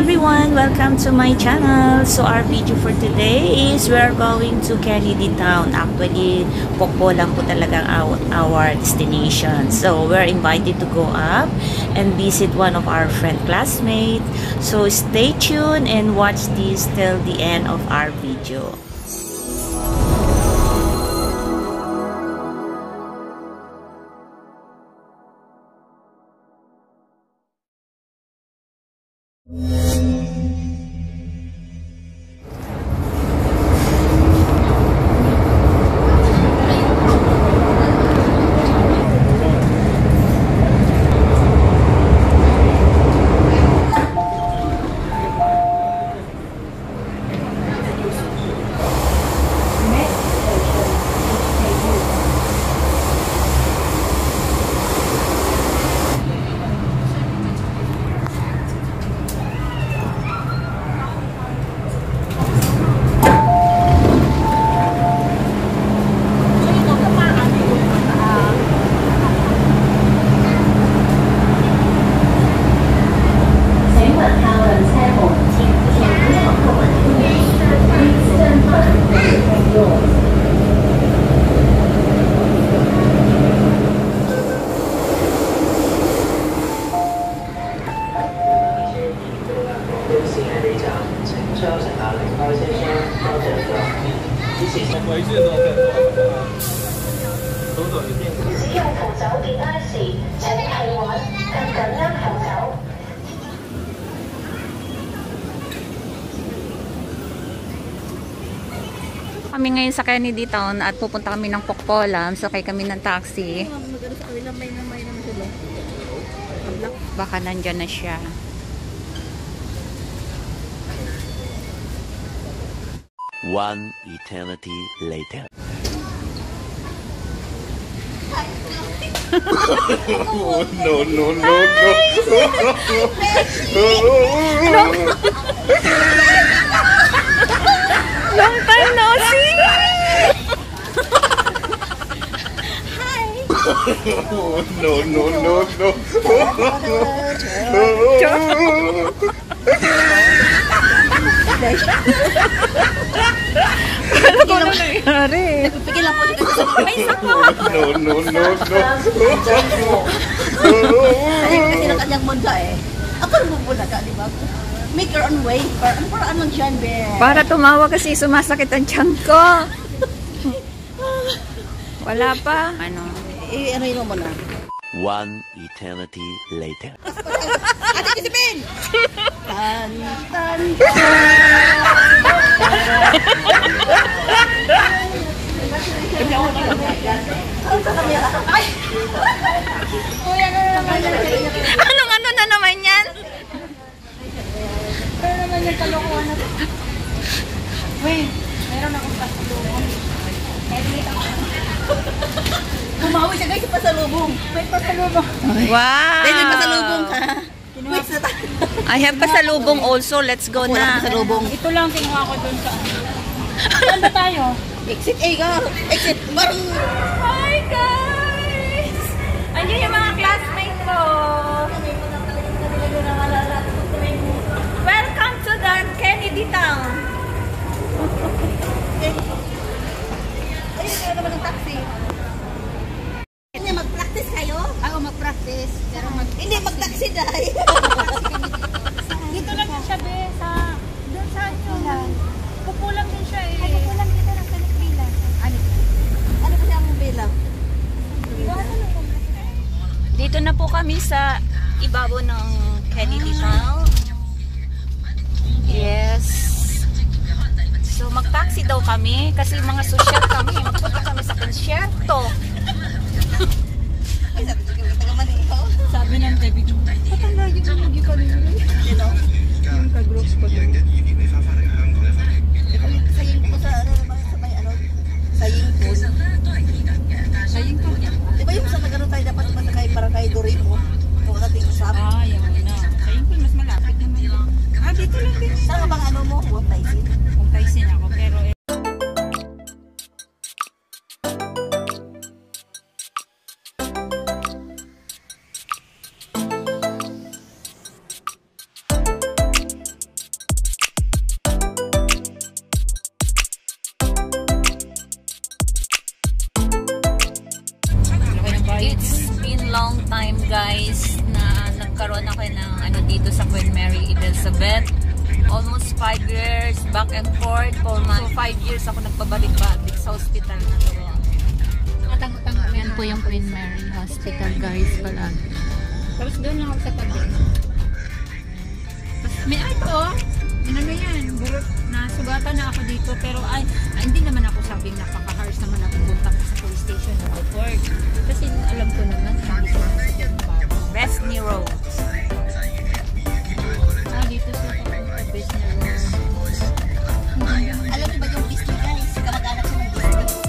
everyone! Welcome to my channel. So our video for today is we're going to Kennedy Town. Actually, Pokpo lang po talagang our destination. So we're invited to go up and visit one of our friend classmates. So stay tuned and watch this till the end of our video. Kami ngayon sa Kennedy Town at pupunta kami ng Pokpolam. So kay kami ng taxi. Baka nandyan na siya. One eternity later. Oh, no. Long time no see! Hi! Oh, no. Alam ko na nangyari. Nagpipigil lang po siya kasi may sako. No. Ay, kasi ng kanyang munda eh. Ako namumula ka, di ba? Make your own way. Paraan lang dyan, be. Para tumawa kasi sumasakit ang tiyan ko. Wala pa. Ano? Ano yun mo na? One eternity later. Ate Kisipin! Tan. Anong ano na naman yan? Pero naman yung kalokohan na. Wait, meron akong pasalubong. Bumawi siya guys sa pasalubong. May pasalubong. Wow! Dahil may pasalubong ka. Wait na tayo. I have pasalubong also. Let's go na. Pasalubong. Ito lang kinuha ko doon sa Saan ba tayo? Exit A ka. Exit. Barang. Hi guys! Andiyan yung mga classmates ko. Welcome to the Kennedy Town. Ayun, kaya naman ng taxi. Hindi, mag-practice kayo? Ako mag-practice. Pero Hindi, mag-taxi dahil. dito lang din siya, be. Doon sa ano. Pupulang din siya eh. Ay, pupulang dito lang sa Nagpila. Ano kasi ang bilang? Dito na po kami sa ibabaw ng Kennedy Town. Yes. So mag-taxi daw kami kasi mga social kami. Magpunta kami sa konsyerto. Ay, sabi ko, taga Manila. Sabi ng Debbie ko, patanda yung hindi ka rin yun. Yung ka-group ko doon. Saying po sa ano naman sa may ano? Saying po. Sayang ko. Di ba yung sa nagano tayo dapat masakay para kay Dorimo? Kung natin usap. Yung na. Sayang ko, mas malapit naman yun. Dito lang din. Saan bang ano mo? Huwag tayo sin. Kung taisin ako, pero Queen Mary Elizabeth. Almost 5 years back and forth for my 5 years ako nagpabalik-balik sa hospital na to. Yan po yung Queen Mary Hospital, guys, palagi. Tapos doon lang ako sa tabi. May ito, ano yan, burot, nasugatan na ako dito, pero hindi naman ako sabing napaka-harsh naman ako punta ko sa police station ng report. Kasi alam ko naman, hindi ko naman sa dyan pa. Besney Road. Dito sa papunta, Besney Road. Alam niyo ba yung Disney, guys? Kamag-anak siya ng Disney.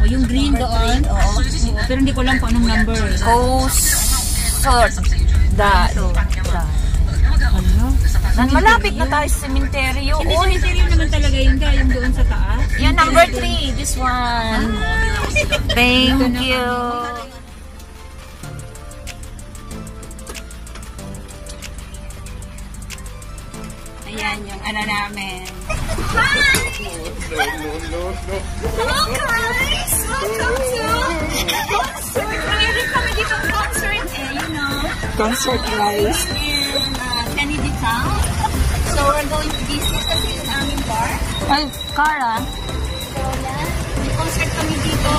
O yung green doon, oo. Pero hindi ko lang kung anong number. Malapit na tayo sa cementerio. Hindi cemetery naman talaga yun, kaya yung doon sa taas. Yan, number 3. This one. Thank you. Ayan yung ano namin. Hello guys! Welcome to concert. Mayroon kami dito concert Concert, guys. in Kennedy Town. So we're going to visit kasi yung aming bar. Ay, Cara. So yan, may concert kami dito.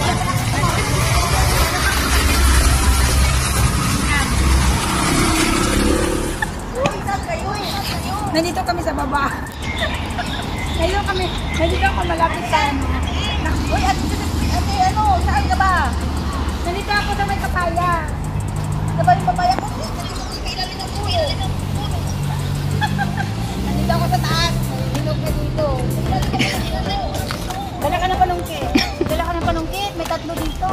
Nandito kami sa baba. Nandito ako malapit sa ano. Uy, ate, ano? Saan ka ba? Nandito ako sa may kapaya. Diba yung papaya ko? Kailangan ng puno. Nandito ako sa taas. Hinog na dito. Dala ka ng panungkit. Dala ka ng panungkit. May 3 dito.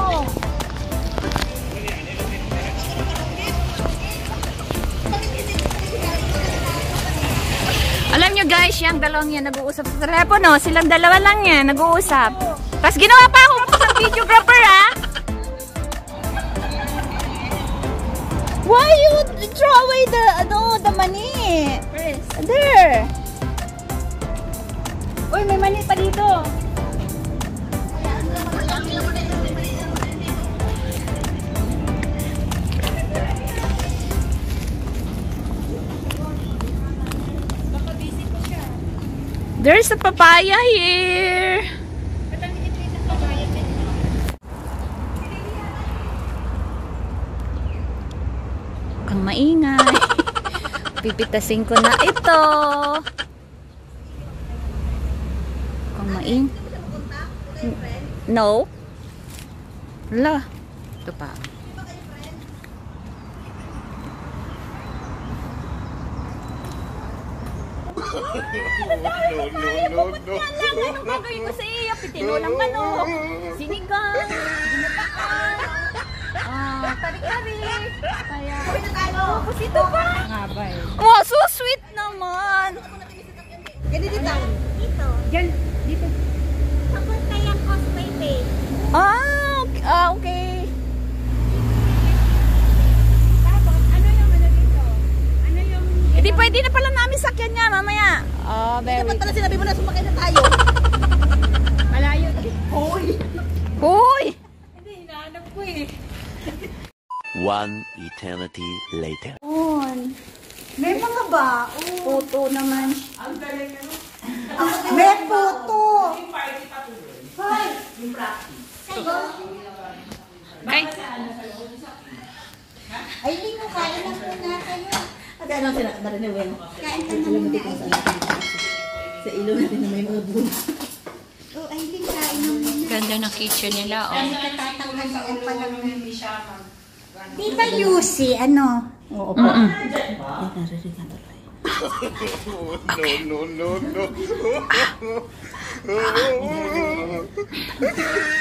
Alam nyo guys, yung dalawang yan nag-uusap sa telepono. Silang dalawa lang yan, nag-uusap. Tapos ginawa pa ako sa videographer, ha? Why you throw away the money? There. Uy, may mani pa dito. There's a papaya here. Kang maingay. Pipitasin ko na ito. Kang maing. No. Wala. Ito pa. No. Anong gagawin ko sa iyo? Pitinolang manok, sinigang, ginapaan, tarik-tarik. Kaya, tapos ito pa. Wow, so sweet naman. Kennedy Town. Diyan, dito. Papunta yung Causeway Bay. Okay. Tapos, ano yung ano dito? Ano yung... Hindi pwede na pala namin sakyan niya mamaya. Dapat pala sinabi mo na sumakay na tayo. Malayo. Hoy! Hindi, hinahanap ko eh. One eternity later. May mga ba? Puto naman. May puto. Ay, Ay, hindi ko kain lang po na kayo. Ate, ano sila? Narinig mo yun? Kain ka naman na. Sa ilo natin na may mga buwan. Oh, ay, hindi kain naman na. ganda ng kitchen nila. Kami katatanggal pa lang na. Di ba Lucy, ano? Oo po. Naririgan tuloy. No.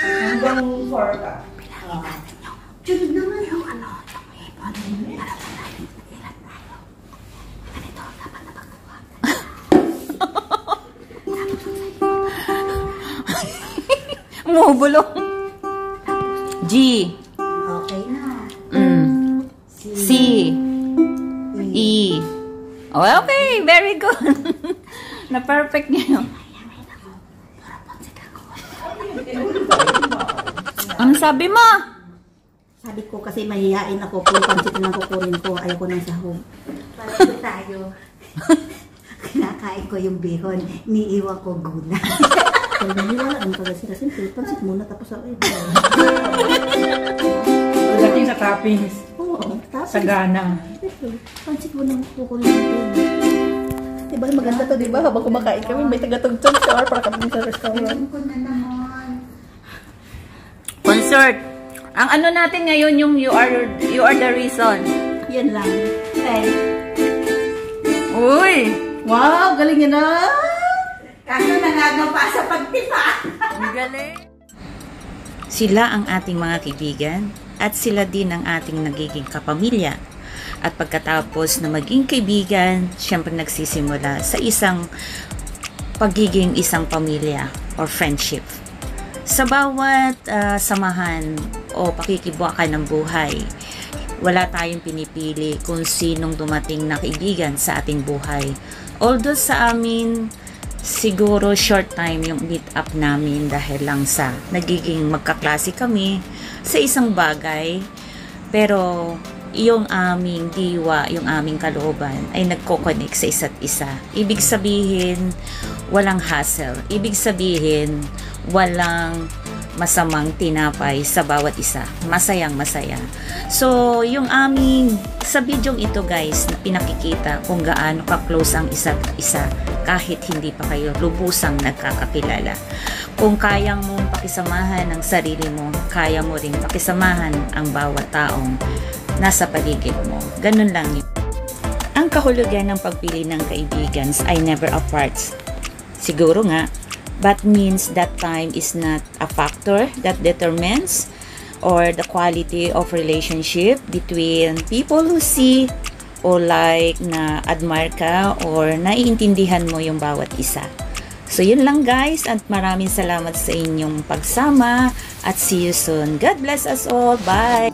Hanggang 4 ka. Diyan naman yung ano. Mubulong. G. Okay na. C. E. Oh, okay, very good. Na-perfect niyo. Ano sabi mo? Sabi ko kasi mahihain ako kung pansit lang kukunin ko. Ayoko ng sahog. Para tayo. Kinakain ko yung bihon. Niiwan ko guna. Kaya nila ang pag-asirasin. Pansit muna tapos ako. Pagdating sa toppings, Oo. Tapos. sagana. Pansit mo nang kukunin natin. Diba maganda to, diba? Habang kumakain kami, may taga-tugtog sa or para kami sa restaurant. Ko na naman. Concert. Ang ano natin ngayon yung you are the reason. Yan lang. Okay. Uy! Wow, galing yan na! Kaso nangagaw pa sa pagtipa. Ang galing. Sila ang ating mga kaibigan at sila din ang ating nagiging kapamilya. At pagkatapos na maging kaibigan, syempre nagsisimula sa pagiging isang pamilya or friendship. Sa bawat samahan o pakikibuakan ng buhay, wala tayong pinipili kung sinong dumating na kaibigan sa ating buhay. Although sa amin, siguro short time yung meet up namin dahil lang sa nagiging magkaklase kami sa isang bagay. Pero yung aming diwa, yung aming kalooban ay nagko-connect sa isa't isa. Ibig sabihin, walang hassle. Ibig sabihin, walang masamang tinapay sa bawat isa. Masayang masaya. So, yung aming sa bidyong ito guys, na pinakikita kung gaano ka-close ang isa't isa kahit hindi pa kayo lubusang nagkakakilala. Kung kayang mong pakisamahan ang sarili mo, kaya mo rin pakisamahan ang bawat taong nasa paligid mo. Ganun lang yun. Ang kahulugan ng pagpili ng kaibigan ay never apart. Siguro nga, but means that time is not a factor that determines or the quality of relationship between people who see or like na admire ka or naiintindihan mo yung bawat isa. So yun lang guys, at maraming salamat sa inyong pagsama at see you soon. God bless us all. Bye!